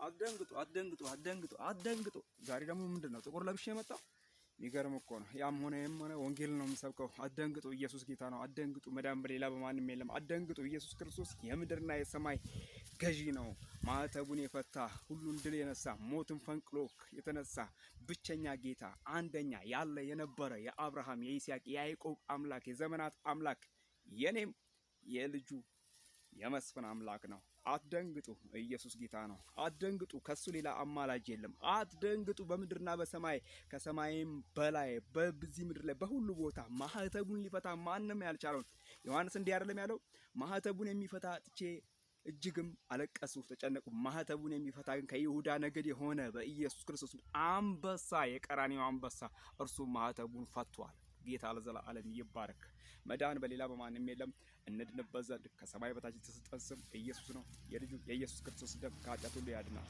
አትደንግጡ አትደንግጡ አትደንግጡ አትደንግጡ። ዛሬ ደግሞ ምንድነው ጥቁር ለብሼ የመጣው? የሚገርም እኮ ነው። ያም ሆነ ወንጌል ነው የምሰብከው። አትደንግጡ፣ ኢየሱስ ጌታ ነው። አትደንግጡ፣ መዳን በሌላ በማንም የለም። አትደንግጡ፣ ኢየሱስ ክርስቶስ የምድርና የሰማይ ገዢ ነው። ማዕተቡን የፈታ ሁሉን ድል የነሳ ሞትን ፈንቅሎ የተነሳ ብቸኛ ጌታ፣ አንደኛ ያለ የነበረ የአብርሃም የይስሐቅ የያዕቆብ አምላክ የዘመናት አምላክ የኔም የልጁ የመስፍን አምላክ ነው። አትደንግጡ፣ ኢየሱስ ጌታ ነው። አትደንግጡ፣ ከሱ ሌላ አማላጅ የለም። አትደንግጡ፣ በምድርና በሰማይ ከሰማይም በላይ በዚህ ምድር ላይ በሁሉ ቦታ ማህተቡን ሊፈታ ማንም ያልቻለውን ዮሐንስ እንዲህ አይደለም ያለው? ማህተቡን የሚፈታ አጥቼ እጅግም አለቀሱ ተጨነቁ። ማህተቡን የሚፈታ ግን ከይሁዳ ነገድ የሆነ በኢየሱስ ክርስቶስ አንበሳ፣ የቀራንዮ አንበሳ እርሱ ማህተቡን ፈቷል። ጌታ ለዘላለም ይባረክ። መዳን በሌላ በማንም የለም። እንድንበት ዘንድ ከሰማይ በታች የተሰጠን ስም ኢየሱስ ነው። የልጁ የኢየሱስ ክርስቶስ ደም ከኃጢአት ሁሉ ያድናል።